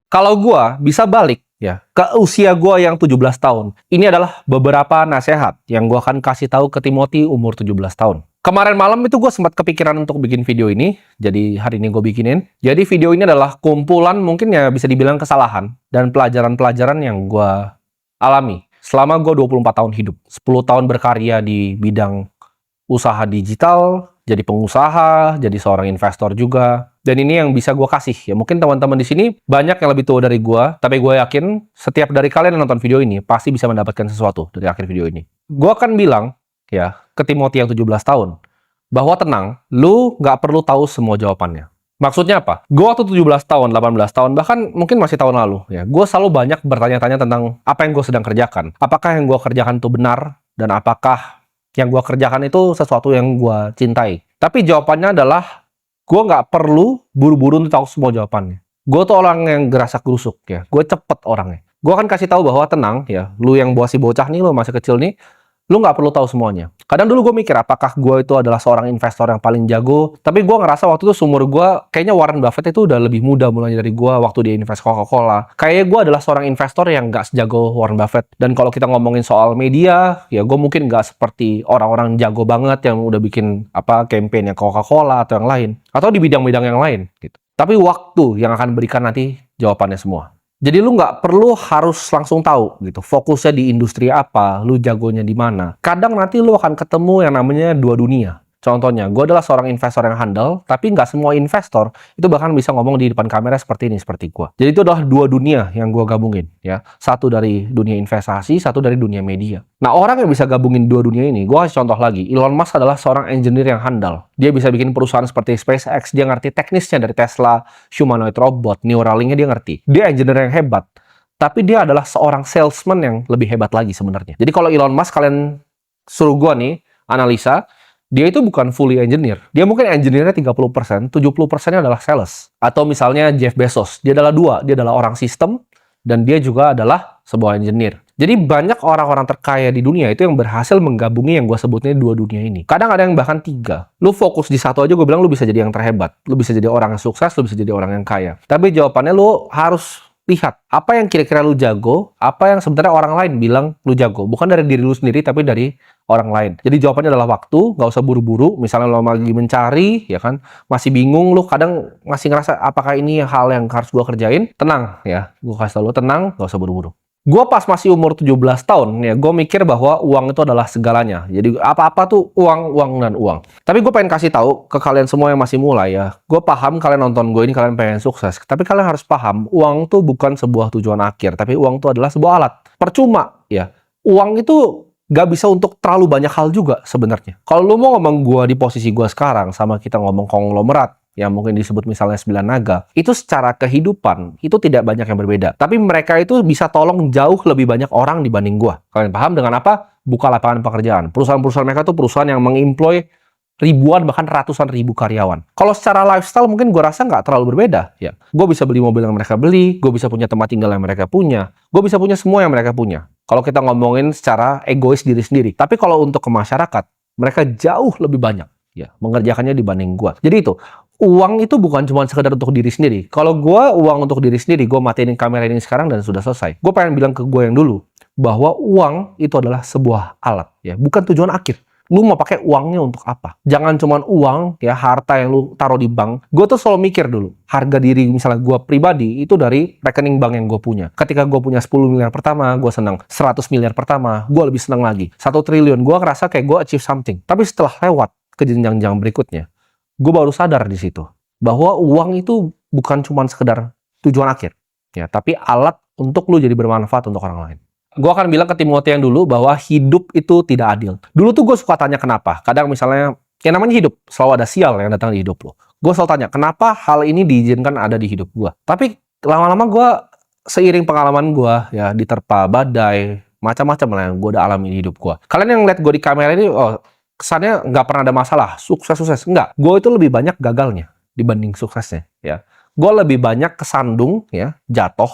Kalau gua bisa balik ya ke usia gua yang 17 tahun, ini adalah beberapa nasihat yang gua akan kasih tahu ke Timothy umur 17 tahun. Kemarin malam itu gue sempat kepikiran untuk bikin video ini, jadi hari ini gue bikinin. Jadi video ini adalah kumpulan mungkin ya bisa dibilang kesalahan dan pelajaran-pelajaran yang gue alami selama gue 24 tahun hidup. 10 tahun berkarya di bidang usaha digital, jadi pengusaha, jadi seorang investor juga. Dan ini yang bisa gue kasih. Ya mungkin teman-teman di sini banyak yang lebih tua dari gue, tapi gue yakin setiap dari kalian yang nonton video ini pasti bisa mendapatkan sesuatu dari akhir video ini. Gue akan bilang ya ke Timothy yang 17 tahun bahwa tenang, lu nggak perlu tahu semua jawabannya. Maksudnya apa? Gue waktu 17 tahun, 18 tahun, bahkan mungkin masih tahun lalu, ya, gue selalu banyak bertanya-tanya tentang apa yang gue sedang kerjakan. Apakah yang gue kerjakan itu benar? Dan apakah yang gue kerjakan itu sesuatu yang gue cintai? Tapi jawabannya adalah gue nggak perlu buru-buru untuk tahu semua jawabannya. Gue tuh orang yang gerasak gerusuk ya. Gue cepet orangnya. Gue akan kasih tahu bahwa tenang ya. Lu yang masih bocah nih, lu masih kecil nih, lu nggak perlu tahu semuanya. Kadang dulu gue mikir apakah gue itu adalah seorang investor yang paling jago. Tapi gue ngerasa waktu itu seumur gue, kayaknya Warren Buffett itu udah lebih muda mulanya dari gue waktu dia invest Coca-Cola. Kayaknya gue adalah seorang investor yang nggak sejago Warren Buffett. Dan kalau kita ngomongin soal media, ya gue mungkin nggak seperti orang-orang jago banget yang udah bikin campaign-nya Coca-Cola atau yang lain. Atau di bidang-bidang yang lain gitu. Tapi waktu yang akan berikan nanti jawabannya semua. Jadi lu nggak perlu harus langsung tahu gitu. Fokusnya di industri apa, lu jagonya di mana. Kadang nanti lu akan ketemu yang namanya dua dunia. Contohnya, gue adalah seorang investor yang handal, tapi nggak semua investor itu bahkan bisa ngomong di depan kamera seperti ini, seperti gue. Jadi itu adalah dua dunia yang gue gabungin, ya. Satu dari dunia investasi, satu dari dunia media. Nah, orang yang bisa gabungin dua dunia ini, gue kasih contoh lagi. Elon Musk adalah seorang engineer yang handal. Dia bisa bikin perusahaan seperti SpaceX, dia ngerti teknisnya dari Tesla, humanoid robot, Neuralink-nya dia ngerti. Dia engineer yang hebat. Tapi dia adalah seorang salesman yang lebih hebat lagi sebenarnya. Jadi kalau Elon Musk, kalian suruh gue nih, analisa, dia itu bukan fully engineer. Dia mungkin engineer-nya 30%, 70%-nya adalah sales. Atau misalnya Jeff Bezos, dia adalah dua. Dia adalah orang sistem, dan dia juga adalah sebuah engineer. Jadi banyak orang-orang terkaya di dunia itu yang berhasil menggabungi yang gue sebutnya dua dunia ini. Kadang ada yang bahkan tiga. Lu fokus di satu aja, gue bilang lu bisa jadi yang terhebat. Lu bisa jadi orang yang sukses, lu bisa jadi orang yang kaya. Tapi jawabannya lu harus lihat apa yang kira-kira lu jago, apa yang sebenarnya orang lain bilang lu jago. Bukan dari diri lu sendiri, tapi dari orang lain. Jadi jawabannya adalah waktu, nggak usah buru-buru. Misalnya lo lagi mencari, ya kan, masih bingung, lu kadang masih ngerasa apakah ini hal yang harus gua kerjain. Tenang ya, gua kasih tau lu tenang, nggak usah buru-buru. Gua pas masih umur 17 tahun, ya gue mikir bahwa uang itu adalah segalanya. Jadi apa-apa tuh uang, uang, dan uang. Tapi gue pengen kasih tahu ke kalian semua yang masih mulai ya. Gue paham kalian nonton gue ini, kalian pengen sukses. Tapi kalian harus paham, uang tuh bukan sebuah tujuan akhir. Tapi uang tuh adalah sebuah alat. Percuma ya. Uang itu gak bisa untuk terlalu banyak hal juga sebenarnya. Kalau lu mau ngomong gue di posisi gue sekarang, sama kita ngomong konglomerat, yang mungkin disebut misalnya 9 naga, itu secara kehidupan, itu tidak banyak yang berbeda. Tapi mereka itu bisa tolong jauh lebih banyak orang dibanding gua. Kalian paham dengan apa? Buka lapangan pekerjaan. Perusahaan-perusahaan mereka itu perusahaan yang mengemploy ribuan, bahkan ratusan ribu karyawan. Kalau secara lifestyle mungkin gua rasa nggak terlalu berbeda. Ya, gua bisa beli mobil yang mereka beli, gua bisa punya tempat tinggal yang mereka punya, gua bisa punya semua yang mereka punya. Kalau kita ngomongin secara egois diri sendiri. Tapi kalau untuk ke masyarakat, mereka jauh lebih banyak ya mengerjakannya dibanding gua. Jadi itu, uang itu bukan cuma sekedar untuk diri sendiri. Kalau gue uang untuk diri sendiri, gue matiin kamera ini sekarang dan sudah selesai. Gue pengen bilang ke gue yang dulu, bahwa uang itu adalah sebuah alat, ya, bukan tujuan akhir. Lu mau pakai uangnya untuk apa? Jangan cuma uang, ya, harta yang lu taruh di bank. Gue tuh selalu mikir dulu, harga diri misalnya gue pribadi, itu dari rekening bank yang gue punya. Ketika gue punya 10 miliar pertama, gue senang. 100 miliar pertama, gue lebih senang lagi. 1 triliun, gue ngerasa kayak gue achieve something. Tapi setelah lewat ke jenjang-jenjang berikutnya, gue baru sadar di situ bahwa uang itu bukan cuma sekedar tujuan akhir, ya, tapi alat untuk lu jadi bermanfaat untuk orang lain. Gue akan bilang ke Timothy yang dulu bahwa hidup itu tidak adil. Dulu tuh gue suka tanya kenapa. Kadang misalnya, yang namanya hidup, selalu ada sial yang datang di hidup lo. Gue selalu tanya, kenapa hal ini diizinkan ada di hidup gue? Tapi lama-lama gue, seiring pengalaman gue, ya, diterpa badai, macam-macam lah yang gue udah alami di hidup gue. Kalian yang lihat gue di kamera ini, oh, kesannya nggak pernah ada masalah, sukses-sukses. Enggak, gue itu lebih banyak gagalnya dibanding suksesnya, ya. Gue lebih banyak kesandung, ya, jatuh,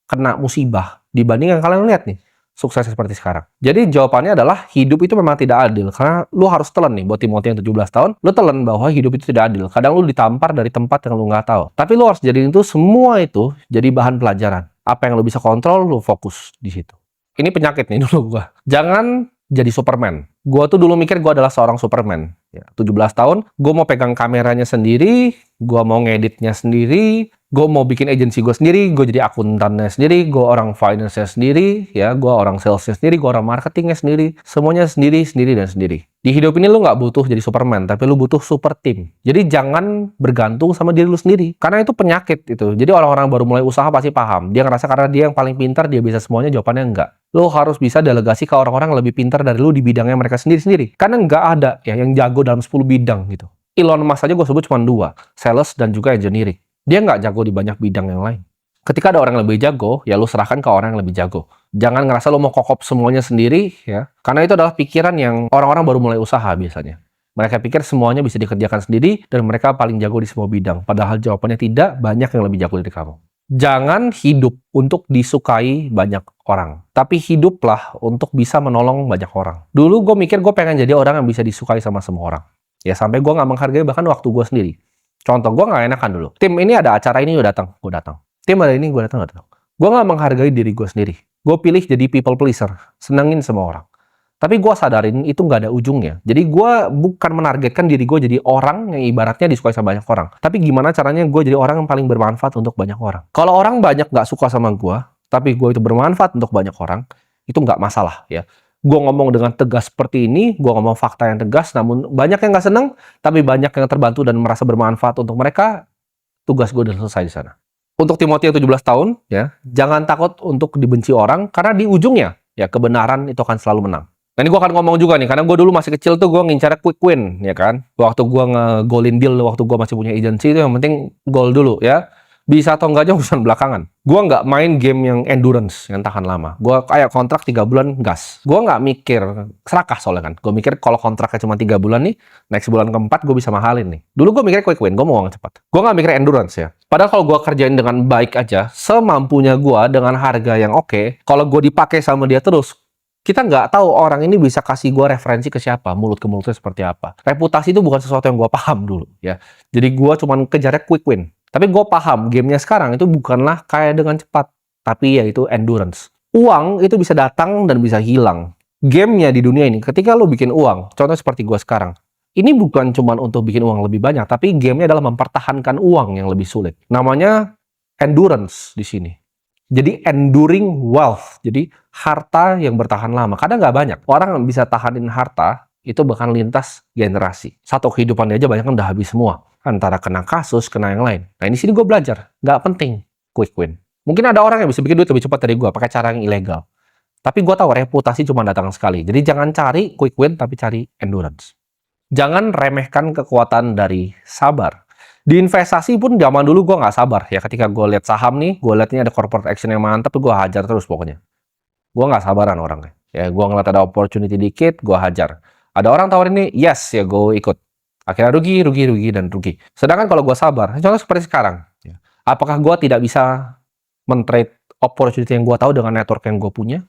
kena musibah, dibanding yang kalian lihat nih. sukses seperti sekarang. Jadi jawabannya adalah hidup itu memang tidak adil. Karena lu harus telan nih buat Timothy yang 17 tahun. Lu telan bahwa hidup itu tidak adil. Kadang lu ditampar dari tempat yang lu nggak tahu. Tapi lu harus jadiin itu semua itu jadi bahan pelajaran. Apa yang lu bisa kontrol, lu fokus di situ. Ini penyakit nih dulu gua. Jangan jadi Superman. Gua tuh dulu mikir gua adalah seorang Superman. Ya, 17 tahun, gua mau pegang kameranya sendiri, gua mau ngeditnya sendiri, gue mau bikin agensi gue sendiri, gue jadi akuntannya sendiri, gue orang finance-nya sendiri, ya, gue orang sales-nya sendiri, gue orang marketingnya sendiri, semuanya sendiri, dan sendiri. Di hidup ini lu nggak butuh jadi Superman, tapi lu butuh super team. Jadi jangan bergantung sama diri lu sendiri, karena itu penyakit itu. Jadi orang-orang baru mulai usaha pasti paham. Dia ngerasa karena dia yang paling pintar, dia bisa semuanya, jawabannya enggak. Lu harus bisa delegasi ke orang-orang yang lebih pintar dari lu di bidangnya mereka sendiri-sendiri. Karena nggak ada ya yang jago dalam 10 bidang gitu. Elon Musk aja gue sebut cuma 2, sales dan juga engineering. Dia nggak jago di banyak bidang yang lain. Ketika ada orang yang lebih jago, ya lu serahkan ke orang yang lebih jago. Jangan ngerasa lu mau kokop semuanya sendiri, ya. Karena itu adalah pikiran yang orang-orang baru mulai usaha biasanya. Mereka pikir semuanya bisa dikerjakan sendiri, dan mereka paling jago di semua bidang. Padahal jawabannya tidak, banyak yang lebih jago dari kamu. Jangan hidup untuk disukai banyak orang. Tapi hiduplah untuk bisa menolong banyak orang. Dulu gue mikir gue pengen jadi orang yang bisa disukai sama semua orang. Ya sampai gue nggak menghargai bahkan waktu gue sendiri. Contoh, gue nggak enakan dulu. Tim ini ada acara ini, gue datang. Tim ada ini, gue datang. Gue nggak menghargai diri gue sendiri. Gue pilih jadi people pleaser, senengin semua orang. Tapi gue sadarin itu nggak ada ujungnya. Jadi gue bukan menargetkan diri gue jadi orang yang ibaratnya disukai sama banyak orang. Tapi gimana caranya gue jadi orang yang paling bermanfaat untuk banyak orang. Kalau orang banyak nggak suka sama gue, tapi gue itu bermanfaat untuk banyak orang, itu nggak masalah ya. Gue ngomong dengan tegas seperti ini, gue ngomong fakta yang tegas, namun banyak yang nggak seneng, tapi banyak yang terbantu dan merasa bermanfaat untuk mereka, tugas gue udah selesai di sana. Untuk Timothy yang 17 tahun, ya, jangan takut untuk dibenci orang, karena di ujungnya, ya, kebenaran itu akan selalu menang. Nah, ini gue akan ngomong juga nih, karena gue dulu masih kecil tuh gue ngincar quick win, ya kan? Waktu gue nge-goalin deal, waktu gue masih punya agency, itu yang penting goal dulu, ya. Bisa atau enggaknya urusan belakangan. Gue nggak main game yang endurance, yang tahan lama. Gue kayak kontrak 3 bulan gas. Gue nggak mikir, serakah soalnya kan. Gue mikir kalau kontraknya cuma 3 bulan nih, next bulan keempat gue bisa mahalin nih. Dulu gue mikir quick win, gue mau uang cepat. Gue nggak mikir endurance ya. Padahal kalau gue kerjain dengan baik aja, semampunya gue dengan harga yang oke, kalau gue dipakai sama dia terus, kita nggak tahu orang ini bisa kasih gue referensi ke siapa, mulut ke mulutnya seperti apa. Reputasi itu bukan sesuatu yang gue paham dulu ya. Jadi gue cuma kejarnya quick win. Tapi gue paham gamenya sekarang itu bukanlah kaya dengan cepat, tapi yaitu endurance. Uang itu bisa datang dan bisa hilang. Gamenya di dunia ini, ketika lo bikin uang, contoh seperti gue sekarang, ini bukan cuma untuk bikin uang lebih banyak, tapi gamenya adalah mempertahankan uang yang lebih sulit. Namanya endurance di sini. Jadi enduring wealth, jadi harta yang bertahan lama. Kadang nggak banyak. Orang yang bisa tahanin harta, itu bahkan lintas generasi. Satu kehidupannya aja banyak kan udah habis semua. Antara kena kasus, kena yang lain. Nah, di sini gue belajar. Nggak penting quick win. Mungkin ada orang yang bisa bikin duit lebih cepat dari gue, pakai cara yang ilegal. Tapi gue tahu reputasi cuma datang sekali. Jadi jangan cari quick win, tapi cari endurance. Jangan remehkan kekuatan dari sabar. Di investasi pun zaman dulu gue nggak sabar. Ya ketika gue lihat saham nih, gue lihat ini ada corporate action yang mantap, gue hajar terus pokoknya. Gue nggak sabaran orangnya. Ya gue ngeliat ada opportunity dikit, gue hajar. Ada orang tawarin ini, yes, ya gue ikut. Akhirnya rugi, dan rugi. Sedangkan kalau gue sabar, contoh seperti sekarang. Ya, apakah gue tidak bisa men-trade opportunity yang gue tahu dengan network yang gue punya?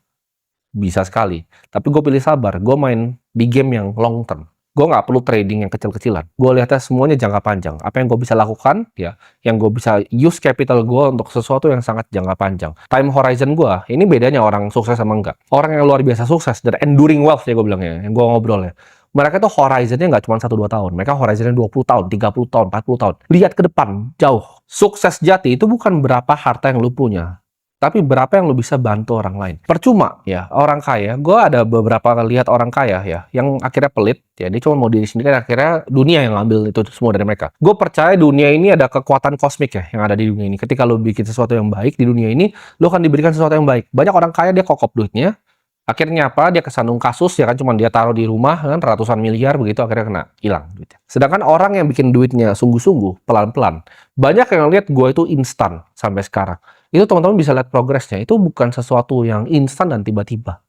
Bisa sekali. Tapi gue pilih sabar. Gue main di game yang long term. Gue nggak perlu trading yang kecil-kecilan. Gue lihatnya semuanya jangka panjang. Apa yang gue bisa lakukan, ya, yang gue bisa use capital gue untuk sesuatu yang sangat jangka panjang. Time horizon gue, ini bedanya orang sukses sama enggak. Orang yang luar biasa sukses, dan enduring wealth ya gue bilangnya, yang gue ngobrol ya. Mereka tuh horizonnya nggak cuma 1-2 tahun. Mereka horizonnya 20 tahun, 30 tahun, 40 tahun. Lihat ke depan, jauh. Sukses jati itu bukan berapa harta yang lu punya, tapi berapa yang lu bisa bantu orang lain. Percuma ya, orang kaya. Gue ada beberapa lihat orang kaya ya, yang akhirnya pelit. Ya, dia cuma mau diri sendiri, akhirnya dunia yang ngambil itu semua dari mereka. Gue percaya dunia ini ada kekuatan kosmik ya, yang ada di dunia ini. Ketika lu bikin sesuatu yang baik di dunia ini, lu akan diberikan sesuatu yang baik. Banyak orang kaya dia kokop duitnya. Akhirnya apa? Dia kesandung kasus, ya kan, cuma dia taruh di rumah kan ratusan miliar begitu, akhirnya kena hilang duitnya. Sedangkan orang yang bikin duitnya sungguh-sungguh, pelan-pelan, banyak yang lihat gue itu instan sampai sekarang. Itu teman-teman bisa lihat progresnya. Itu bukan sesuatu yang instan dan tiba-tiba.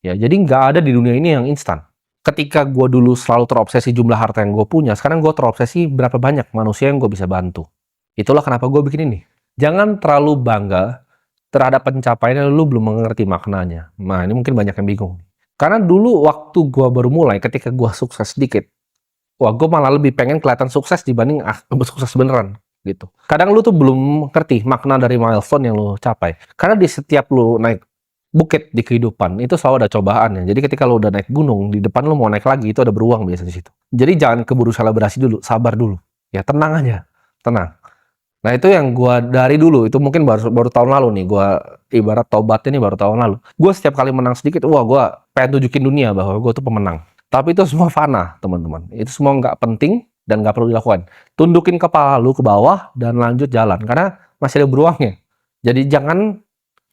Ya, jadi nggak ada di dunia ini yang instan. Ketika gue dulu selalu terobsesi jumlah harta yang gue punya, sekarang gue terobsesi berapa banyak manusia yang gue bisa bantu. Itulah kenapa gue bikin ini. Jangan terlalu bangga terhadap pencapaiannya lu belum mengerti maknanya. Nah, ini mungkin banyak yang bingung. Karena dulu waktu gua baru mulai, ketika gua sukses sedikit, wah gua malah lebih pengen kelihatan sukses dibanding sukses beneran gitu. Kadang lu tuh belum ngerti makna dari milestone yang lu capai. Karena di setiap lu naik bukit di kehidupan itu selalu ada cobaan ya. Jadi ketika lu udah naik gunung, di depan lu mau naik lagi itu ada beruang biasa di situ. Jadi jangan keburu selebrasi dulu, sabar dulu. Ya tenang aja, tenang. Nah itu yang gua dari dulu, itu mungkin baru tahun lalu nih, gua ibarat tobatnya nih baru tahun lalu. Gua setiap kali menang sedikit, wah gua pengen tunjukin dunia bahwa gua tuh pemenang. Tapi itu semua fana, teman-teman. Itu semua nggak penting dan nggak perlu dilakukan. Tundukin kepala lu ke bawah dan lanjut jalan, karena masih ada beruangnya. Jadi jangan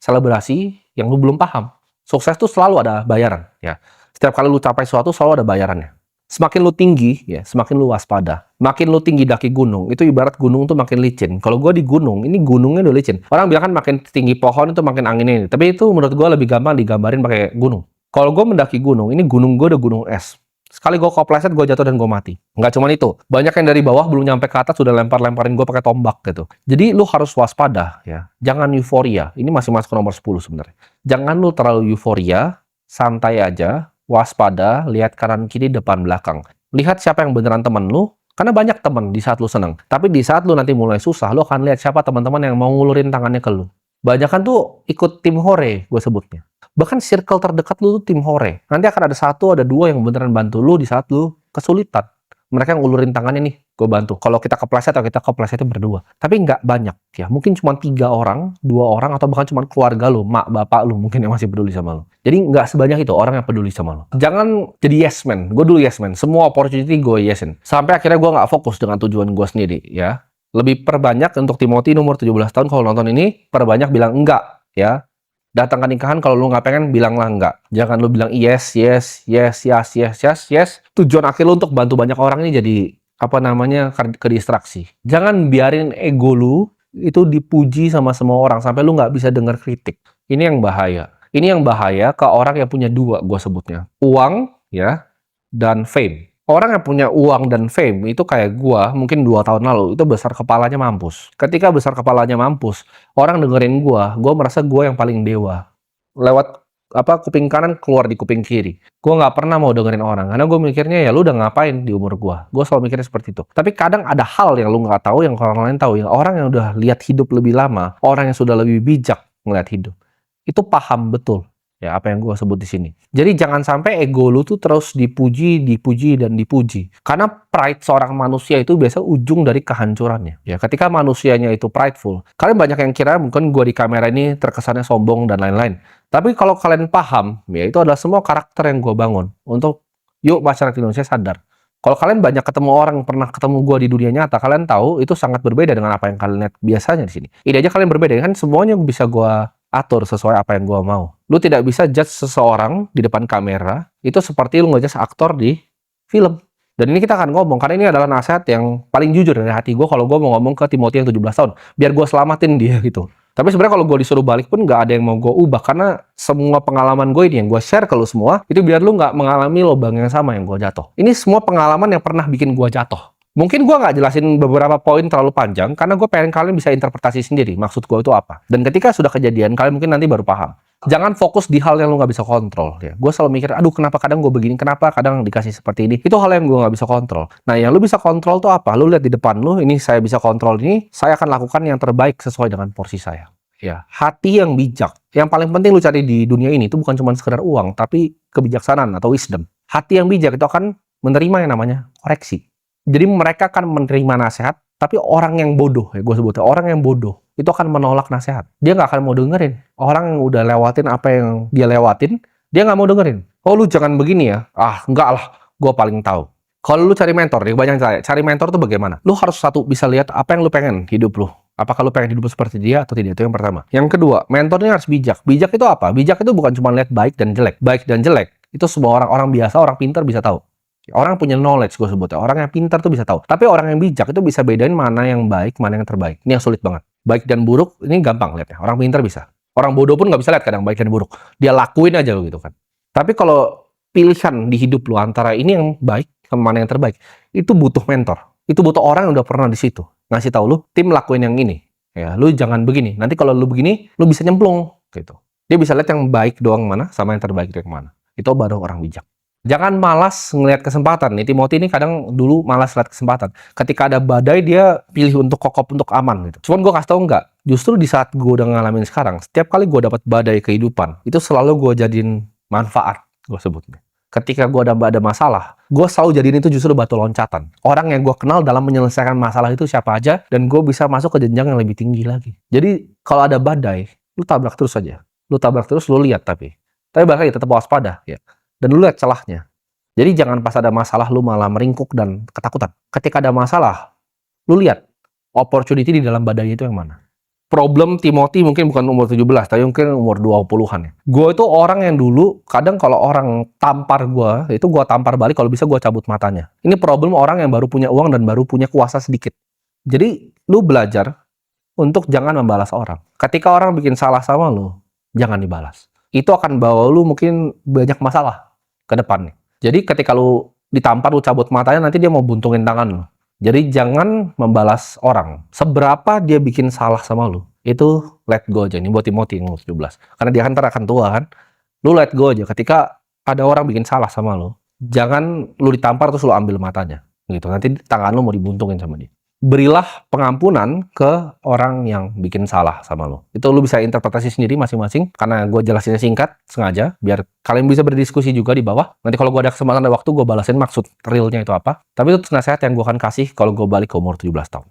selebrasi yang lu belum paham. Sukses tuh selalu ada bayaran, ya. Setiap kali lu capai sesuatu selalu ada bayarannya. Semakin lu tinggi, ya, semakin lu waspada. Makin lu tinggi daki gunung, itu ibarat gunung tuh makin licin. Kalau gua di gunung, ini gunungnya udah licin. Orang bilang kan makin tinggi pohon itu makin anginnya ini. Tapi itu menurut gua lebih gampang digambarin pakai gunung. Kalau gua mendaki gunung, ini gunung gua udah gunung es. Sekali gua kepleset, gua jatuh dan gua mati. Nggak cuma itu. Banyak yang dari bawah belum nyampe ke atas sudah lempar-lemparin gua pakai tombak gitu. Jadi lu harus waspada ya. Jangan euforia. Ini masih masuk ke nomor 10 sebenarnya. Jangan lu terlalu euforia, santai aja. Waspada, lihat kanan kiri depan belakang. Lihat siapa yang beneran temen lu, karena banyak temen di saat lu seneng. Tapi di saat lu nanti mulai susah, lu akan lihat siapa teman-teman yang mau ngulurin tangannya ke lu. Banyak kan tuh ikut tim hore, gue sebutnya. Bahkan circle terdekat lu tuh tim hore. Nanti akan ada satu, ada dua yang beneran bantu lu di saat lu kesulitan. Mereka yang ngulurin tangannya nih, gue bantu. Kalau kita kepleset atau kita kepleset itu berdua. Tapi nggak banyak ya. Mungkin cuma 3 orang, 2 orang, atau bahkan cuma keluarga lu, mak, bapak lu mungkin yang masih peduli sama lu. Jadi nggak sebanyak itu orang yang peduli sama lu. Jangan jadi yes man. Gue dulu yes man. Semua opportunity gue yesin. Sampai akhirnya gue nggak fokus dengan tujuan gue sendiri ya. Lebih perbanyak untuk Timothy umur 17 tahun kalau nonton ini, perbanyak bilang enggak ya. Datang ke nikahan kalau lu nggak pengen bilanglah enggak. Jangan lu bilang yes, yes, yes, yes, yes, yes, yes. Tujuan akhir lu untuk bantu banyak orang ini jadi apa namanya ke distraksi. Jangan biarin ego lu itu dipuji sama semua orang sampai lu nggak bisa dengar kritik. Ini yang bahaya. Ini yang bahaya ke orang yang punya dua, gue sebutnya. Uang ya dan fame. Orang yang punya uang dan fame itu kayak gua mungkin 2 tahun lalu, itu besar kepalanya mampus. Ketika besar kepalanya mampus, orang dengerin gua merasa gua yang paling dewa. Lewat apa kuping kanan keluar di kuping kiri. Gua nggak pernah mau dengerin orang, karena gua mikirnya ya lu udah ngapain di umur gua. Gua selalu mikirnya seperti itu. Tapi kadang ada hal yang lu nggak tahu, yang orang lain tahu. Yang orang yang udah lihat hidup lebih lama, orang yang sudah lebih bijak ngeliat hidup, itu paham betul ya apa yang gue sebut di sini. Jadi jangan sampai ego lu tuh terus dipuji, dipuji, dan dipuji. Karena pride seorang manusia itu biasa ujung dari kehancurannya. Ya, ketika manusianya itu prideful, kalian banyak yang kira mungkin gue di kamera ini terkesannya sombong dan lain-lain. Tapi kalau kalian paham, ya itu adalah semua karakter yang gue bangun untuk yuk masyarakat Indonesia sadar. Kalau kalian banyak ketemu orang, pernah ketemu gue di dunia nyata, kalian tahu itu sangat berbeda dengan apa yang kalian lihat biasanya di sini. Ini aja kalian berbeda, kan semuanya bisa gue atur sesuai apa yang gue mau. Lu tidak bisa judge seseorang di depan kamera itu seperti lu ngejudge aktor di film. Dan ini kita akan ngomong, karena ini adalah nasihat yang paling jujur dari hati gue kalau gue mau ngomong ke Timothy yang 17 tahun. Biar gue selamatin dia gitu. Tapi sebenarnya kalau gue disuruh balik pun nggak ada yang mau gue ubah. Karena semua pengalaman gue ini yang gue share ke lu semua, itu biar lu nggak mengalami lubang yang sama yang gue jatuh. Ini semua pengalaman yang pernah bikin gue jatuh. Mungkin gue nggak jelasin beberapa poin terlalu panjang, karena gue pengen kalian bisa interpretasi sendiri maksud gue itu apa. Dan ketika sudah kejadian, kalian mungkin nanti baru paham. Jangan fokus di hal yang lu nggak bisa kontrol. Ya. Gue selalu mikir, aduh kenapa kadang gue begini, kenapa kadang dikasih seperti ini. Itu hal yang gue nggak bisa kontrol. Nah yang lu bisa kontrol tuh apa? Lu lihat di depan lu, ini saya bisa kontrol ini, saya akan lakukan yang terbaik sesuai dengan porsi saya. Ya, hati yang bijak. Yang paling penting lu cari di dunia ini itu bukan cuma sekedar uang, tapi kebijaksanaan atau wisdom. Hati yang bijak itu akan menerima yang namanya koreksi. Jadi mereka akan menerima nasihat, tapi orang yang bodoh, ya gue sebutnya, orang yang bodoh, itu akan menolak nasihat. Dia nggak akan mau dengerin. Orang yang udah lewatin apa yang dia lewatin, dia nggak mau dengerin. Oh lu jangan begini ya. Ah enggak lah, gue paling tahu. Kalau lu cari mentor, nih banyak cari mentor tuh bagaimana? Lu harus satu bisa lihat apa yang lu pengen hidup lu. Apakah lu pengen hidup seperti dia atau tidak? Itu yang pertama. Yang kedua, mentornya harus bijak. Bijak itu apa? Bijak itu bukan cuma lihat baik dan jelek. Baik dan jelek, itu semua orang biasa, orang pintar bisa tahu. Orang punya knowledge, gue sebutnya. Orang yang pintar tuh bisa tahu. Tapi orang yang bijak itu bisa bedain mana yang baik, mana yang terbaik. Ini yang sulit banget. Baik dan buruk, ini gampang lihatnya. Orang pintar bisa. Orang bodoh pun nggak bisa lihat kadang baik dan buruk. Dia lakuin aja gitu kan. Tapi kalau pilihan di hidup lu antara ini yang baik sama mana yang terbaik, itu butuh mentor. Itu butuh orang yang udah pernah di situ. Ngasih tahu lu, tim lakuin yang ini. Ya, lu jangan begini. Nanti kalau lu begini, lu bisa nyemplung gitu. Dia bisa lihat yang baik doang mana sama yang terbaik doang mana. Itu baru orang bijak. Jangan malas ngelihat kesempatan. Nih Timothy ini kadang dulu malas lihat kesempatan. Ketika ada badai dia pilih untuk kokop untuk aman gitu. Cuman gue kasih tau enggak. Justru di saat gue udah ngalamin sekarang, setiap kali gue dapat badai kehidupan, itu selalu gue jadiin manfaat, gue sebutnya. Ketika gue ada masalah, gue selalu jadiin itu justru batu loncatan. Orang yang gue kenal dalam menyelesaikan masalah itu siapa aja, dan gue bisa masuk ke jenjang yang lebih tinggi lagi. Jadi kalau ada badai, lu tabrak terus aja. Lu tabrak terus, lu lihat tapi bakal tetap waspada ya. Dan lu lihat celahnya. Jadi jangan pas ada masalah lu malah meringkuk dan ketakutan. Ketika ada masalah, lu lihat opportunity di dalam badai itu yang mana. Problem Timothy mungkin bukan umur 17, tapi mungkin umur 20-an ya. Gue itu orang yang dulu, kadang kalau orang tampar gue, itu gue tampar balik, kalau bisa gue cabut matanya. Ini problem orang yang baru punya uang dan baru punya kuasa sedikit. Jadi, lu belajar untuk jangan membalas orang. Ketika orang bikin salah sama lu, jangan dibalas. Itu akan bawa lu mungkin banyak masalah ke depannya. Jadi, ketika lu ditampar, lu cabut matanya, nanti dia mau buntungin tangan lu. Jadi jangan membalas orang. Seberapa dia bikin salah sama lu, itu let go aja. Ini buat Timothy umur 17. Karena dia kan akan tua kan. Lu let go aja. Ketika ada orang bikin salah sama lu, jangan lu ditampar terus lu ambil matanya. Gitu. Nanti tangan lu mau dibuntungin sama dia. Berilah pengampunan ke orang yang bikin salah sama lo. Itu lo bisa interpretasi sendiri masing-masing, karena gue jelasinnya singkat, sengaja, biar kalian bisa berdiskusi juga di bawah. Nanti kalau gue ada kesempatan dan waktu, gue balasin maksud realnya itu apa. Tapi itu nasihat yang gue akan kasih kalau gue balik ke umur 17 tahun.